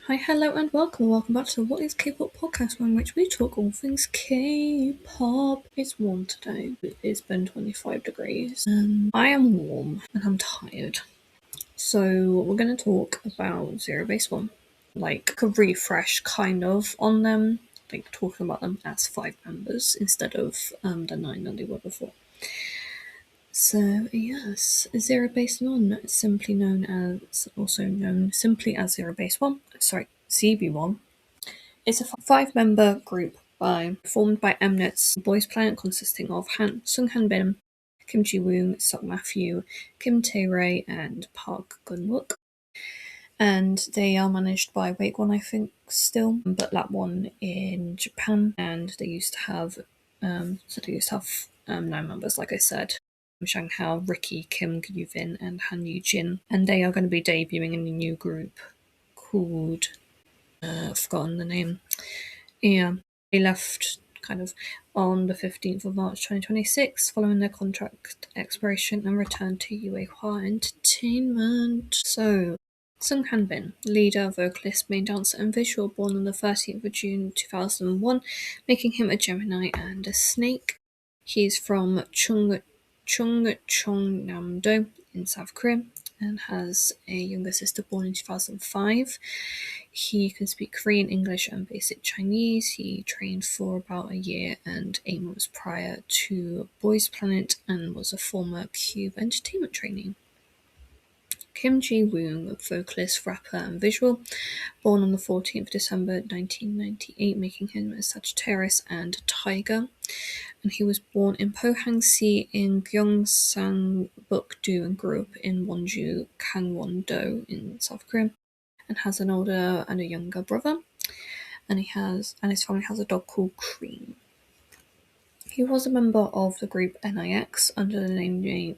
Hi, hello, and welcome back to What is K-pop podcast, in which we talk all things K-pop. It's warm today. It's been 25 degrees. I am warm and I'm tired. So we're going to talk about Zero Base One, like a refresh kind of on them, like talking about them as 5 members instead of the 9 that they were before. So yes, Zero Base One, also known simply as Zero Base One, ZB1, is a 5-member group formed by Mnet's boys planet consisting of Sung Han Bin, Kim Ji Woon, Sok Matthew, Kim Tae Ray, and Park Gun Wook. And they are managed by Wake1, I think, still, but that one in Japan. And they used to have 9 members, like I said. Zhang Hao, Ricky, Kim Yuvin, and Han Yu-jin. And they are going to be debuting in a new group called I've forgotten the name. Yeah, they left kind of on the 15th of March 2026 following their contract expiration and returned to Yuehua Entertainment. So, Sung Han Bin, leader, vocalist, main dancer, and visual, born on the 13th of June 2001, making him a Gemini and a snake. He's from Chungnam-do in South Korea and has a younger sister born in 2005. He can speak Korean, English, and basic Chinese. He trained for about a year and 8 months prior to Boys Planet and was a former Cube Entertainment trainee. Kim Ji Woon, vocalist, rapper, and visual, born on the 14th of December 1998, making him a Sagittarius and a Tiger. And he was born in Pohang-si in Gyeongsang-buk-do and grew up in Wonju, Gangwon-do in South Korea, and has an older and a younger brother. And his family has a dog called Cream. He was a member of the group NIX under the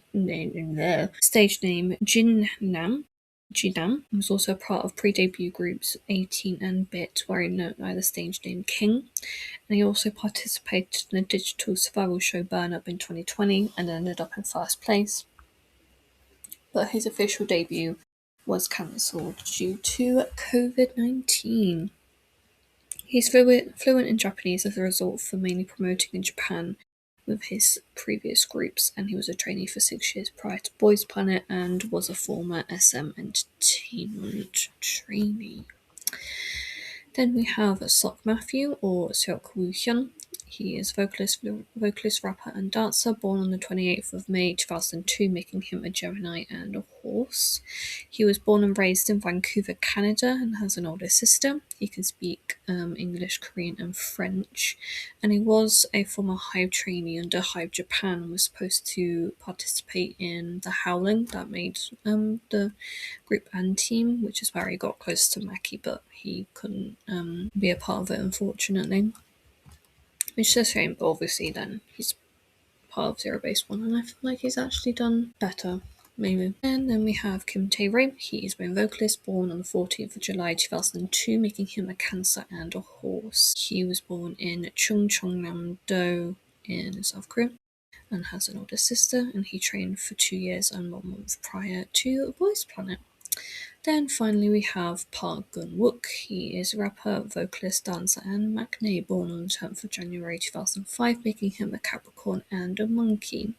stage name Jinnam. Jinam was also part of pre-debut groups 18 and Bit, where he known by the stage name King. And he also participated in the digital survival show Burn Up in 2020 and ended up in first place. But his official debut was cancelled due to COVID-19. He's fluent in Japanese as a result for mainly promoting in Japan with his previous groups, and he was a trainee for 6 years prior to Boys Planet and was a former SM Entertainment trainee. Then we have Sok Matthew, or Seok Woo Hyun. He is vocalist, rapper, and dancer, born on the 28th of May 2002, making him a Gemini and a horse. He was born and raised in Vancouver, Canada, and has an older sister. He can speak English, Korean, and French. And he was a former Hive trainee under Hive Japan and was supposed to participate in the Howling that made the group and team, which is where he got close to Maki, but he couldn't be a part of it, unfortunately. Which is a shame, but obviously then he's part of Zero Base One, and I feel like he's actually done better, maybe. And then we have Kim Tae Ray. He is a vocalist, born on the 14th of July 2002, making him a Cancer and a horse. He was born in Chungcheongnam-do in South Korea and has an older sister, and he trained for 2 years and 1 month prior to Voice Planet. Then finally we have Park Gun Wook. He is a rapper, vocalist, dancer, and maknae, born on the 10th of January 2005, making him a Capricorn and a monkey.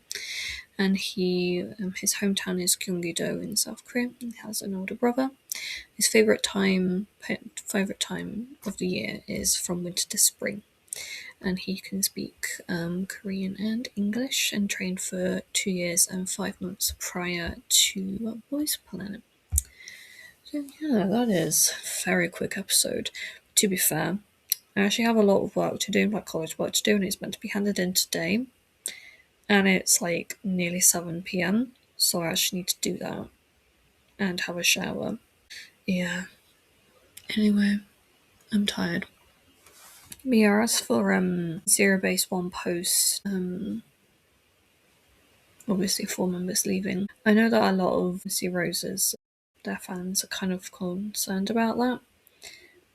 And his hometown is Gyeonggi-do in South Korea. He has an older brother. His favorite time of the year is from winter to spring. And he can speak Korean and English and trained for 2 years and 5 months prior to Voice Planet. So yeah, that is a very quick episode. To be fair, I actually have a lot of work to do, like college work to do, and it's meant to be handed in today. And it's like nearly 7 p.m, so I actually need to do that and have a shower. Yeah. Anyway, I'm tired. But yeah, as for Zero Base One post, obviously 4 members leaving. I know that a lot of Zeros, their fans are kind of concerned about that.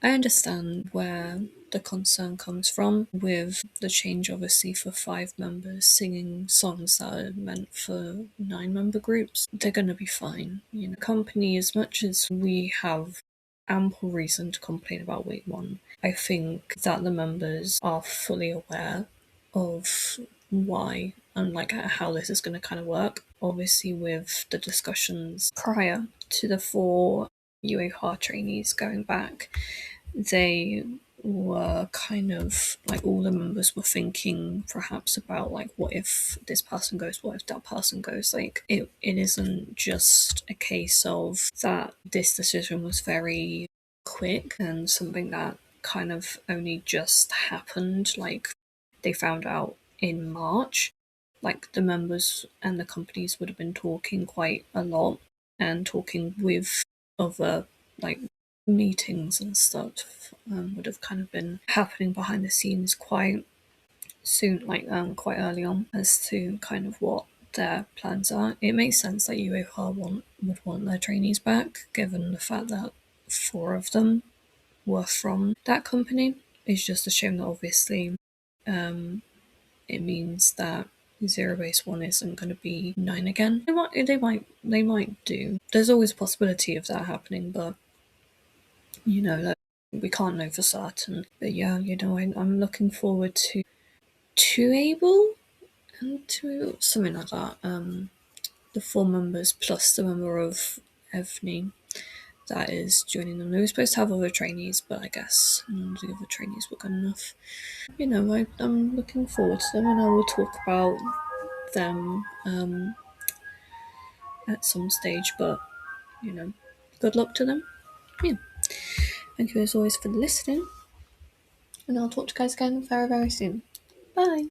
I understand where the concern comes from with the change, obviously, for 5 members singing songs that are meant for 9-member groups. They're going to be fine. Company, as much as we have ample reason to complain about week one. I think that the members are fully aware of why and like how this is going to kind of work. Obviously, with the discussions prior to the 4 UAR trainees going back, they were kind of like all the members were thinking perhaps about like what if this person goes, what if that person goes. Like it isn't just a case of that this decision was very quick and something that kind of only just happened, like they found out in March. Like the members and the companies would have been talking quite a lot and talking with other like meetings and stuff would have kind of been happening behind the scenes quite soon, like quite early on, as to kind of what their plans are. It makes sense that UOR would want their trainees back, given the fact that 4 of them were from that company. It's just a shame that obviously it means that Zero Base One isn't going to be 9 again. They might do. There's always a possibility of that happening, but that we can't know for certain. But yeah, I'm looking forward to able and to something like that. The 4 members plus the member of Evney that is joining them. They were supposed to have other trainees, but I guess the other trainees were good enough. I'm looking forward to them, and I will talk about them at some stage. But good luck to them. Yeah. Thank you as always for listening, and I'll talk to you guys again very, very soon. Bye.